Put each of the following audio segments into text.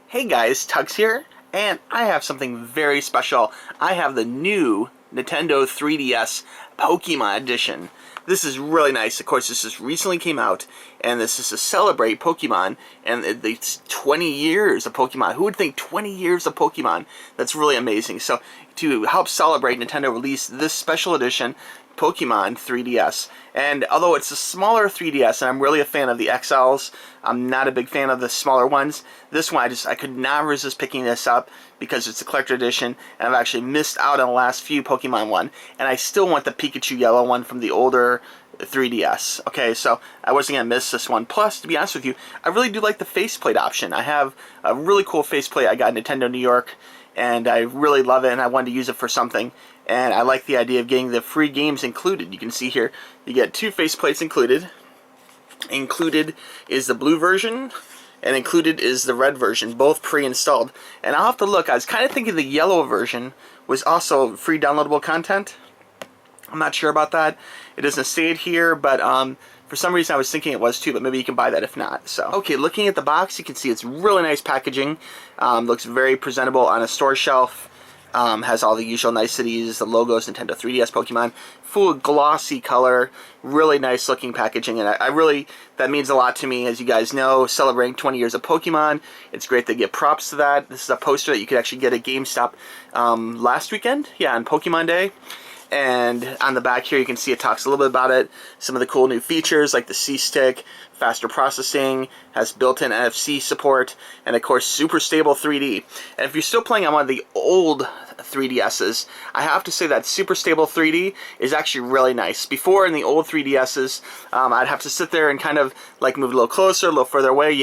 Hey guys, Tuxx here, and I have something very special. I have the new Nintendo 3DS Pokemon Edition. This is really nice. Of course, this just recently came out, and this is to celebrate Pokemon, and it's 20 years of Pokemon. Who would think 20 years of Pokemon? That's really amazing. So, to help celebrate, Nintendo released this special edition, Pokemon 3DS. And although it's a smaller 3DS, and I'm really a fan of the XLs, I'm not a big fan of the smaller ones. This one, I could not resist picking this up because it's a collector edition, and I've actually missed out on the last few Pokemon one. And I still want the Pikachu yellow one from the older 3DS. Okay, so I wasn't going to miss this one. Plus, to be honest with you, I really do like the faceplate option. I have a really cool faceplate I got in Nintendo New York, and I really love it, and I wanted to use it for something. And I like the idea of getting the free games included. You can see here, you get 2 faceplates included. Included is the blue version, and included is the red version, both pre-installed. And I'll have to look. I was kind of thinking the yellow version was also free downloadable content. I'm not sure about that. It doesn't say it here, but for some reason I was thinking it was too, but maybe you can buy that if not. So, okay, looking at the box, you can see it's really nice packaging. Looks very presentable on a store shelf. Has all the usual niceties, the logos, Nintendo 3DS Pokemon, full glossy color, really nice looking packaging, and I really, that means a lot to me. As you guys know, celebrating 20 years of Pokemon, it's great to get props to that. This is a poster that you could actually get at GameStop last weekend, yeah, on Pokemon Day. And on the back here you can see it talks a little bit about it, some of the cool new features like the C-Stick, faster processing, has built-in NFC support, and of course super stable 3D. And if you're still playing on one of the old 3DSs, I have to say that super stable 3D is actually really nice. Before, in the old 3DSs, I'd have to sit there and kind of like move a little closer, a little further away.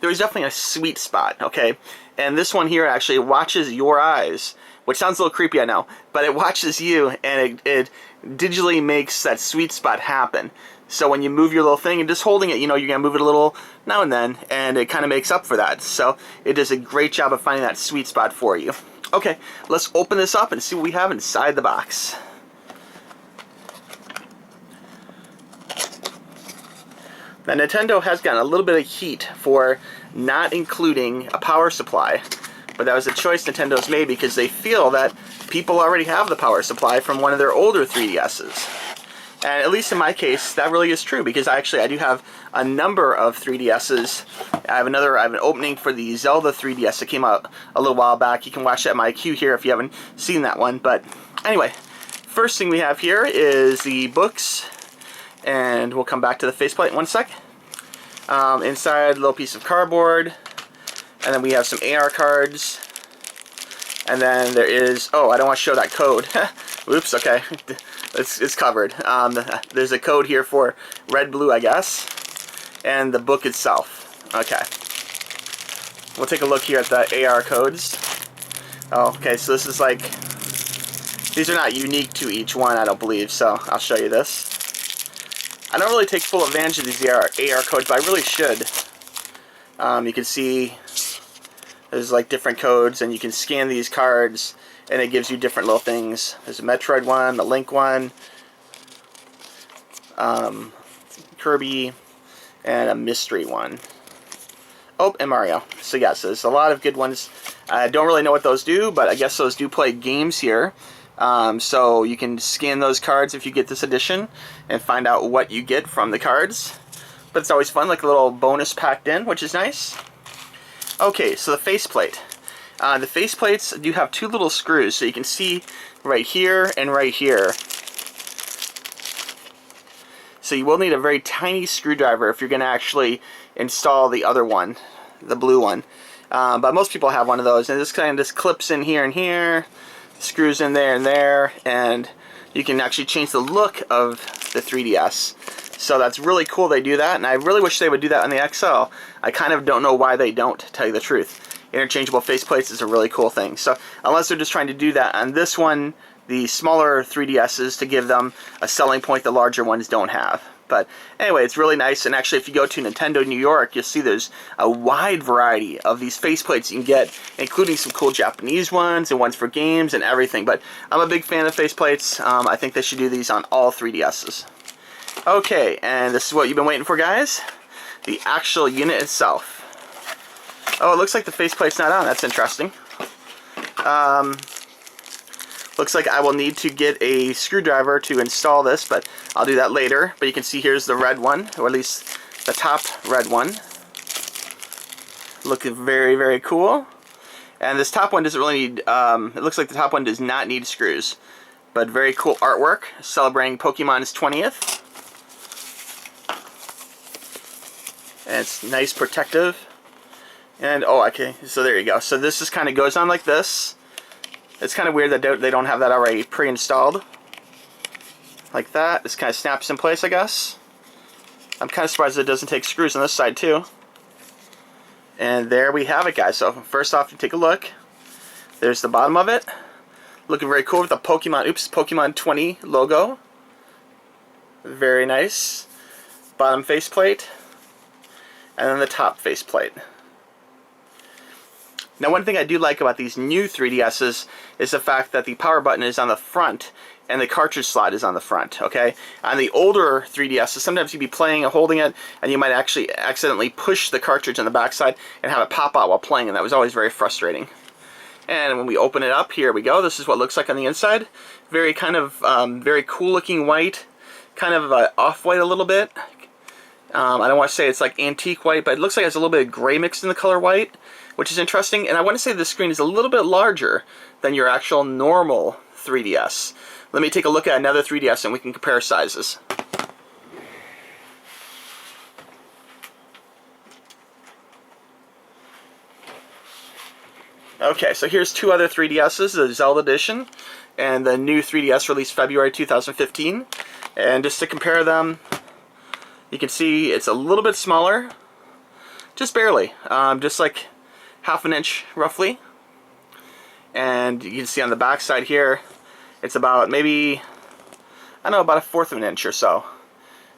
There was definitely a sweet spot, okay? And this one here actually watches your eyes, which sounds a little creepy, I know, but it watches you, and it digitally makes that sweet spot happen. So when you move your little thing and just holding it, you know, you're going to move it a little now and then, and it kind of makes up for that. So it does a great job of finding that sweet spot for you. Okay, let's open this up and see what we have inside the box. Now, Nintendo has gotten a little bit of heat for not including a power supply. But that was a choice Nintendo's made because they feel that people already have the power supply from one of their older 3DSs. And at least in my case, that really is true because I do have a number of 3DSs. I have an opening for the Zelda 3DS that came out a little while back. You can watch that in my queue here if you haven't seen that one. But anyway, first thing we have here is the books. And we'll come back to the faceplate in one sec. Inside, a little piece of cardboard. And then we have some AR cards. And then there is, oh, I don't want to show that code. Oops, okay. It's covered. There's a code here for red, blue, I guess. And the book itself. Okay. We'll take a look here at the AR codes. Oh, okay, so this is like, these are not unique to each one, I don't believe, so I'll show you this. I don't really take full advantage of these AR codes, but I really should. You can see there's like different codes, and you can scan these cards, and it gives you different little things. There's a Metroid one, a Link one, Kirby, and a mystery one. Oh, and Mario. So yes, there's a lot of good ones. I don't really know what those do, but I guess those do play games here. So you can scan those cards if you get this edition and find out what you get from the cards. But it's always fun, like a little bonus packed in, which is nice. Okay, so the faceplate. The faceplates do have 2 little screws, so you can see right here and right here. So you will need a very tiny screwdriver if you're going to actually install the other one, the blue one. But most people have one of those, and this kind of just clips in here and here, screws in there and there, and you can actually change the look of the 3DS. So that's really cool they do that, and I really wish they would do that on the XL. I kind of don't know why they don't, to tell you the truth. Interchangeable faceplates is a really cool thing. So unless they're just trying to do that on this one, the smaller 3DSs, to give them a selling point the larger ones don't have. But anyway, it's really nice, and actually if you go to Nintendo New York, you'll see there's a wide variety of these faceplates you can get, including some cool Japanese ones and ones for games and everything. But I'm a big fan of faceplates. I think they should do these on all 3DSs. Okay, and this is what you've been waiting for, guys. The actual unit itself. Oh, it looks like the faceplate's not on. That's interesting. Looks like I will need to get a screwdriver to install this, but I'll do that later. But you can see here's the red one, or at least the top red one. Looking very, very cool. And this top one doesn't really need, it looks like the top one does not need screws. But very cool artwork, celebrating Pokemon's 20th. And it's nice, protective. And, oh, okay, so there you go. So this just kind of goes on like this. It's kind of weird that they don't have that already pre-installed. Like that. This kind of snaps in place, I guess. I'm kind of surprised it doesn't take screws on this side, too. And there we have it, guys. So first off, you take a look. There's the bottom of it. Looking very cool with the Pokemon 20 logo. Very nice. Bottom faceplate. And then the top faceplate. Now, one thing I do like about these new 3DSs is the fact that the power button is on the front and the cartridge slot is on the front, okay? On the older 3DSs, sometimes you'd be playing and holding it, and you might actually accidentally push the cartridge on the backside and have it pop out while playing, and that was always very frustrating. And when we open it up, here we go. This is what it looks like on the inside. Very kind of, very cool looking white, kind of off-white a little bit. I don't want to say it's like antique white, but it looks like it has a little bit of gray mixed in the color white, which is interesting. And I want to say the screen is a little bit larger than your actual normal 3DS. Let me take a look at another 3DS and we can compare sizes. Okay, so here's two other 3DSs, the Zelda Edition and the new 3DS released February 2015. And just to compare them, you can see it's a little bit smaller, just barely, just like half an inch roughly. And you can see on the back side here, it's about maybe, I don't know, about 1/4 of an inch or so.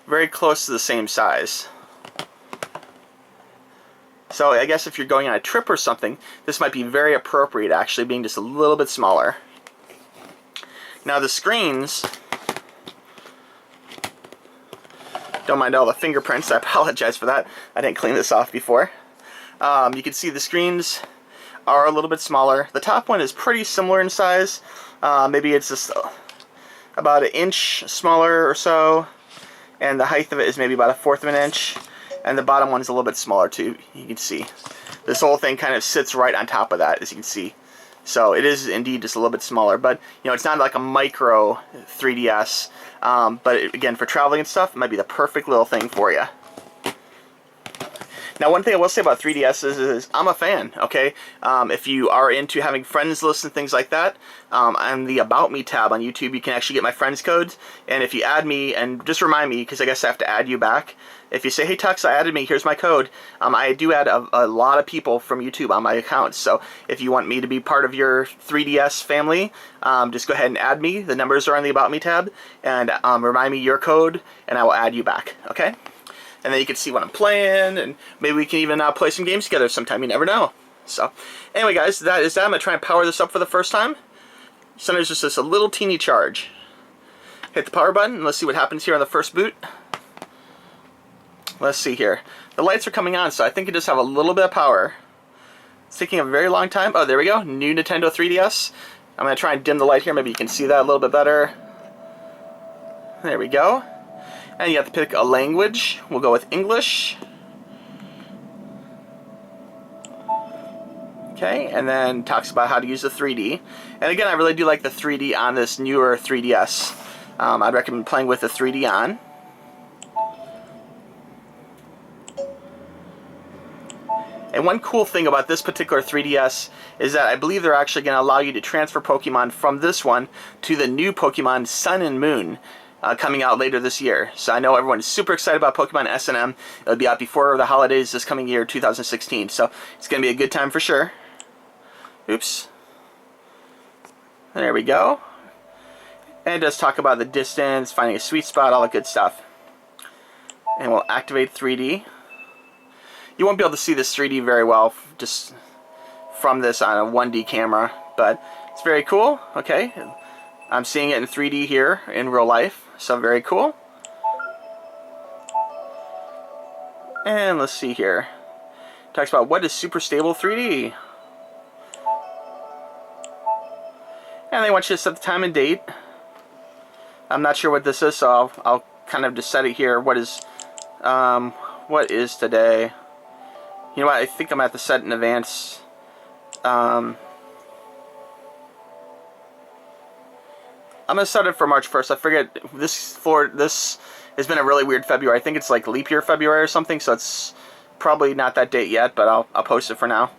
Very close to the same size. So I guess if you're going on a trip or something, this might be very appropriate actually, being just a little bit smaller. Now the screens, don't mind all the fingerprints, I apologize for that. I didn't clean this off before. You can see the screens are a little bit smaller. The top one is pretty similar in size. Maybe it's just about 1 inch smaller or so. And the height of it is maybe about 1/4 of an inch. And the bottom one is a little bit smaller too, you can see. This whole thing kind of sits right on top of that, as you can see. So it is indeed just a little bit smaller, but you know, it's not like a micro 3DS. But again, for traveling and stuff, it might be the perfect little thing for you. Now, one thing I will say about 3DSs is I'm a fan, okay? If you are into having friends list and things like that, on the About Me tab on YouTube, you can actually get my friends codes. And if you add me, and just remind me, because I guess I have to add you back. If you say, hey, Tuxx, I added me, here's my code. I do add a lot of people from YouTube on my account. So if you want me to be part of your 3DS family, just go ahead and add me. The numbers are on the About Me tab. And remind me your code, and I will add you back, okay? And then you can see what I'm playing, and maybe we can even play some games together sometime. You never know. So, anyway, guys, that is that. I'm going to try and power this up for the first time. So there's just this a little teeny charge. Hit the power button, and let's see what happens here on the first boot. Let's see here. The lights are coming on, so I think it does have a little bit of power. It's taking a very long time. Oh, there we go. New Nintendo 3DS. I'm going to try and dim the light here. Maybe you can see that a little bit better. There we go. And you have to pick a language. We'll go with English. Okay, and then talks about how to use the 3D. And again, I really do like the 3D on this newer 3DS. I'd recommend playing with the 3D on. And one cool thing about this particular 3DS is that I believe they're actually going to allow you to transfer Pokemon from this one to the new Pokemon Sun and Moon. Coming out later this year. So I know everyone is super excited about Pokemon S&M. It'll be out before the holidays this coming year, 2016. So it's going to be a good time for sure. Oops. There we go. And it does talk about the distance, finding a sweet spot, all that good stuff. And we'll activate 3D. You won't be able to see this 3D very well just from this on a 1D camera, but it's very cool. Okay. I'm seeing it in 3D here in real life. So very cool. And let's see here. Talks about what is super stable 3D. And they want you to set the time and date. I'm not sure what this is, so I'll kind of just set it here. What is today? You know what? I think I'm going to have to set it in advance. I'm going to set it for March 1st. I forget, this has been a really weird February. I think it's like leap year February or something, so it's probably not that date yet, but I'll post it for now.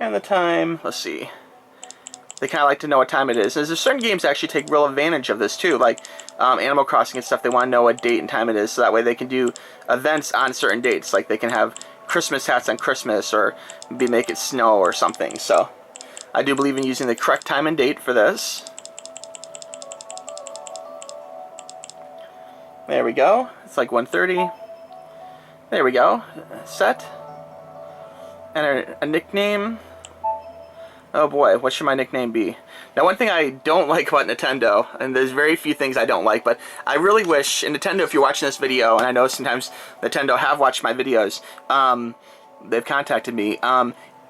And the time, let's see. They kind of like to know what time it is. And there's certain games that actually take real advantage of this too, like Animal Crossing and stuff. They want to know what date and time it is, so that way they can do events on certain dates. Like they can have Christmas hats on Christmas, or maybe make it snow or something. So I do believe in using the correct time and date for this. There we go. It's like 1:30. There we go. Set. Enter a nickname. Oh boy, what should my nickname be? Now, one thing I don't like about Nintendo, and there's very few things I don't like, but I really wish, and Nintendo, if you're watching this video, and I know sometimes Nintendo have watched my videos, they've contacted me,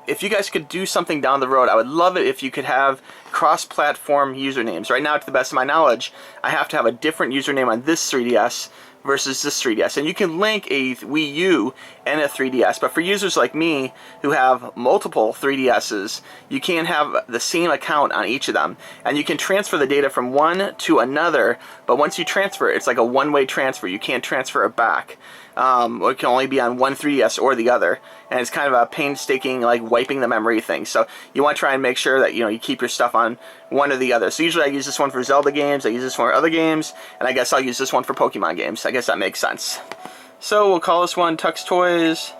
if you guys could do something down the road, I would love it if you could have cross-platform usernames. Right now, to the best of my knowledge, I have to have a different username on this 3DS versus this 3DS. And you can link a Wii U and a 3DS, but for users like me who have multiple 3DSs, you can't have the same account on each of them. And you can transfer the data from one to another, but once you transfer it, it's like a one-way transfer. You can't transfer it back. It can only be on one 3DS or the other, and it's kind of a painstaking, like, wiping the memory thing. So you want to try and make sure that, you know, you keep your stuff on one or the other. So usually I use this one for Zelda games, I use this one for other games, and I guess I'll use this one for Pokemon games. I guess that makes sense. So we'll call this one Tuxx Toys.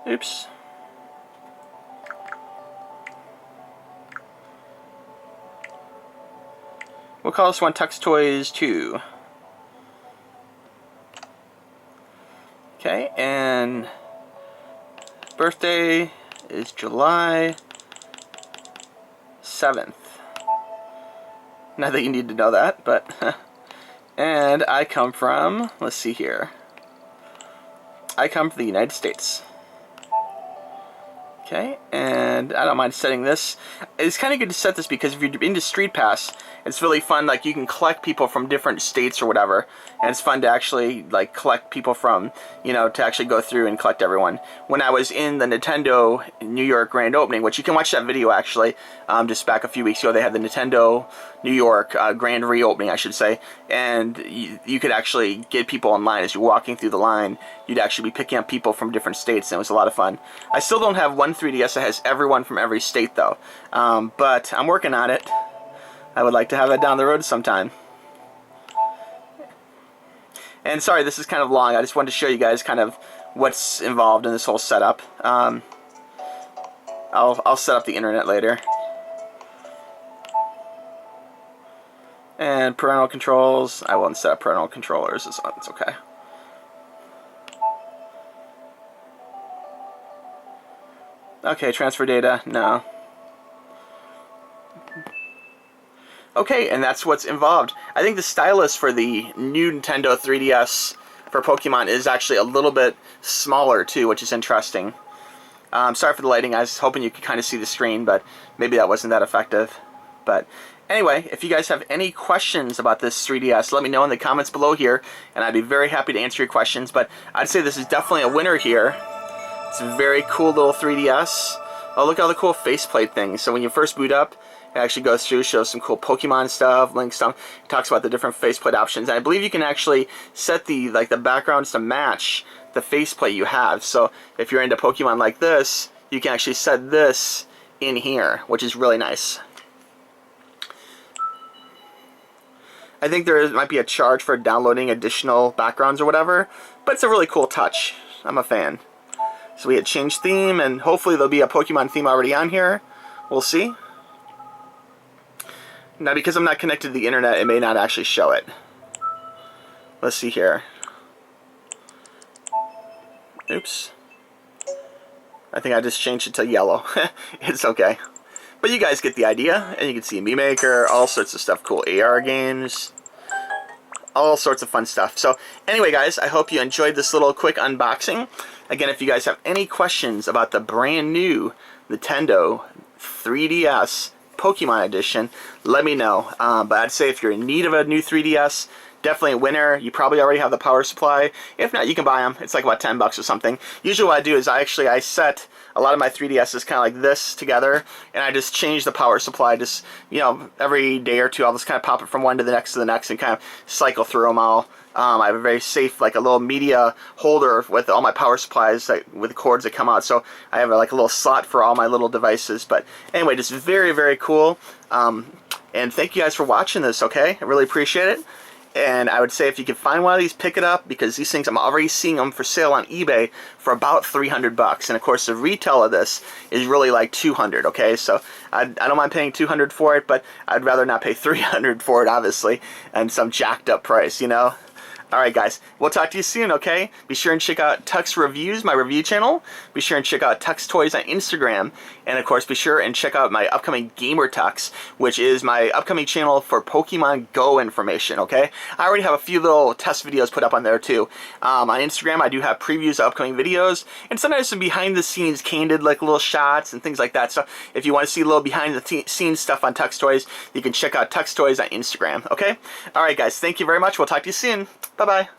Oops. We'll call this one Tuxx Toys 2. Okay, and birthday is July 7th. Not that you need to know that, but... and I come from, let's see here. I come from the United States. Okay, and I don't mind setting this. It's kind of good to set this because if you're into Street Pass, it's really fun. Like, you can collect people from different states or whatever, and it's fun to actually, like, collect people from, you know, to actually go through and collect everyone. When I was in the Nintendo New York grand opening, which you can watch that video actually, just back a few weeks ago, they had the Nintendo New York grand reopening, I should say, and you could actually get people in line as you're walking through the line. You'd actually be picking up people from different states, and it was a lot of fun. I still don't have one 3DS that has everyone from every state though, but I'm working on it. I would like to have that down the road sometime. And sorry, this is kind of long. I just wanted to show you guys kind of what's involved in this whole setup. I'll set up the internet later. And parental controls, I won't set up parental controllers. It's okay. Okay, transfer data, no. Okay, and that's what's involved. I think the stylus for the new Nintendo 3DS for Pokemon is actually a little bit smaller too, which is interesting. Sorry for the lighting. I was hoping you could kind of see the screen, but maybe that wasn't that effective. But anyway, if you guys have any questions about this 3DS, let me know in the comments below here, and I'd be very happy to answer your questions. But I'd say this is definitely a winner here. It's a very cool little 3DS. Oh, look at all the cool faceplate things. So when you first boot up, it actually goes through, shows some cool Pokemon stuff, Link stuff. It talks about the different faceplate options. And I believe you can actually set the backgrounds to match the faceplate you have. So if you're into Pokemon like this, you can actually set this in here, which is really nice. I think there might be a charge for downloading additional backgrounds or whatever, but it's a really cool touch. I'm a fan. So we had changed theme, and hopefully there'll be a Pokemon theme already on here. We'll see. Now, because I'm not connected to the internet, it may not actually show it. Let's see here. Oops. I think I just changed it to yellow. It's okay. But you guys get the idea, and you can see Mii Maker, all sorts of stuff, cool AR games, all sorts of fun stuff. So anyway, guys, I hope you enjoyed this little quick unboxing. Again, if you guys have any questions about the brand new Nintendo 3DS Pokemon Edition, let me know. But I'd say if you're in need of a new 3DS, definitely a winner. You probably already have the power supply. If not, you can buy them. It's like about 10 bucks or something. Usually what I do is I set a lot of my 3DSs kind of like this together, and I just change the power supply. Just, you know, every day or two, I'll just kind of pop it from one to the next, and kind of cycle through them all. I have a very safe, like a little media holder with all my power supplies with cords that come out. So I have like a little slot for all my little devices. But anyway, just very, very cool. And thank you guys for watching this, okay? I really appreciate it. And I would say if you can find one of these, pick it up, because these things, I'm already seeing them for sale on eBay for about 300 bucks. And of course, the retail of this is really like 200, okay? So I don't mind paying 200 for it, but I'd rather not pay 300 for it, obviously, and some jacked up price, you know? Alright guys, we'll talk to you soon, okay? Be sure and check out Tuxx Reviews, my review channel. Be sure and check out Tuxx Toys on Instagram. And of course, be sure and check out my upcoming Gamer Tuxx, which is my upcoming channel for Pokemon Go information, okay? I already have a few little test videos put up on there too. On Instagram, I do have previews of upcoming videos, and sometimes some behind the scenes candid like little shots and things like that. So if you want to see a little behind the scenes stuff on Tuxx Toys, you can check out Tuxx Toys on Instagram, okay? Alright guys, thank you very much. We'll talk to you soon. Bye-bye.